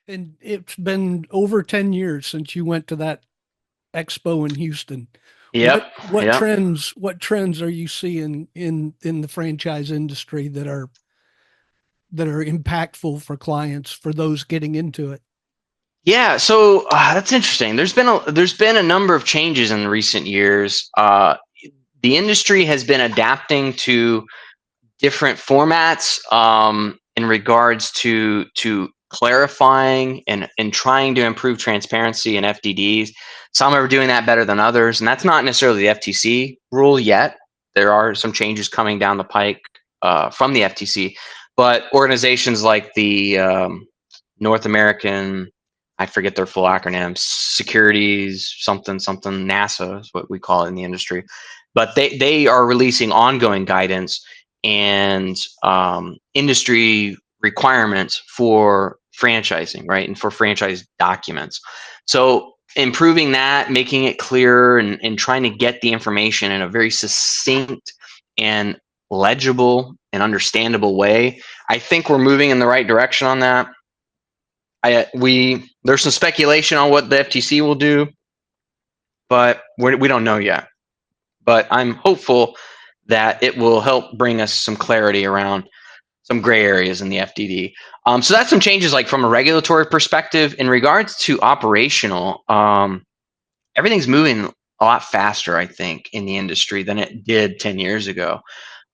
And it's been over 10 years since you went to that expo in Houston. Yep. Yep. What trends are you seeing in the franchise industry that are impactful for clients, for those getting into it? Yeah, so that's interesting. There's been a number of changes in recent years. The industry has been adapting to different formats in regards to clarifying and trying to improve transparency in FDDs. Some are doing that better than others, and that's not necessarily the FTC rule yet. There are some changes coming down the pike from the FTC, but organizations like the North American, I forget their full acronym, Securities something something NASA is what we call it in the industry, but they are releasing ongoing guidance and industry requirements for franchising, right, and for franchise documents. So improving that, making it clearer, and trying to get the information in a very succinct and legible and understandable way. I think we're moving in the right direction on that. There's some speculation on what the FTC will do, but we don't know yet. But I'm hopeful that it will help bring us some clarity around some gray areas in the FDD. So that's some changes, like from a regulatory perspective. In regards to operational, everything's moving a lot faster, I think, in the industry than it did 10 years ago.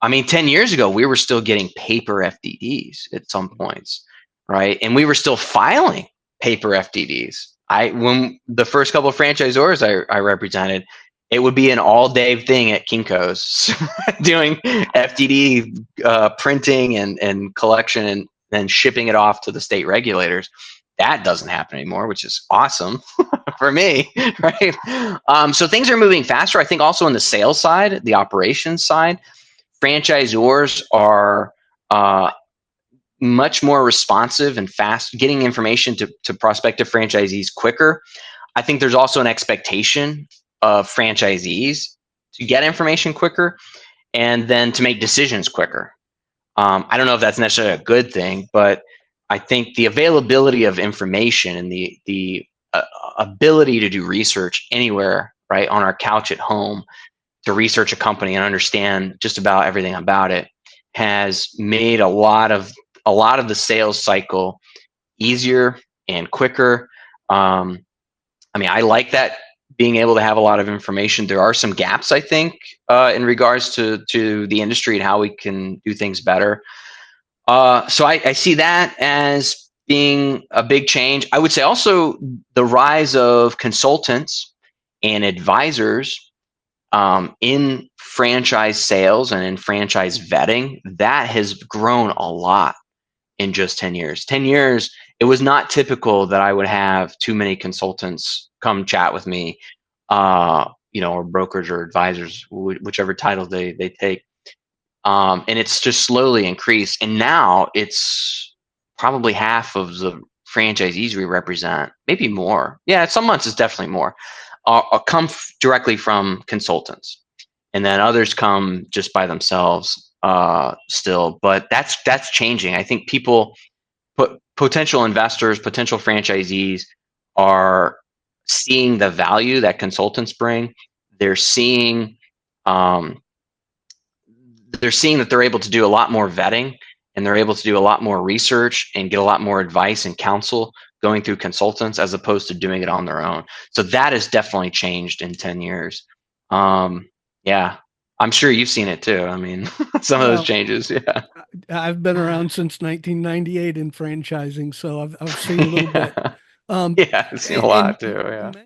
I mean, 10 years ago, we were still getting paper FDDs at some points, right? And we were still filing paper FDDs. When the first couple of franchisors I represented, it would be an all-day thing at Kinko's doing FDD printing and collection and then shipping it off to the state regulators. That doesn't happen anymore, which is awesome for me, right? So things are moving faster. I think also on the sales side, the operations side, franchisors are much more responsive and fast, getting information to prospective franchisees quicker. I think there's also an expectation of franchisees to get information quicker and then to make decisions quicker. I don't know if that's necessarily a good thing, but I think the availability of information and the ability to do research anywhere, right, on our couch at home, to research a company and understand just about everything about it, has made a lot of the sales cycle easier and quicker. I mean, I like that, being able to have a lot of information. There are some gaps, I think, in regards to the industry and how we can do things better. So I see that as being a big change. I would say also the rise of consultants and advisors in franchise sales and in franchise vetting. That has grown a lot in just 10 years. 10 years, it was not typical that I would have too many consultants come chat with me, or brokers or advisors, whichever title they take. And it's just slowly increased. And now it's probably half of the franchisees we represent, maybe more. Yeah, some months it's definitely more, come directly from consultants. And then others come just by themselves still. But that's changing. I think potential investors, potential franchisees are seeing the value that consultants bring. They're seeing um, that they're able to do a lot more vetting, and they're able to do a lot more research and get a lot more advice and counsel going through consultants as opposed to doing it on their own. So that has definitely changed in 10 years. Yeah, I'm sure you've seen it too. I mean, some of those Well, changes. Yeah. I've been around since 1998 in franchising, so I've seen a little bit. Yeah. Um, Yeah, I've seen a and lot too. you Yeah.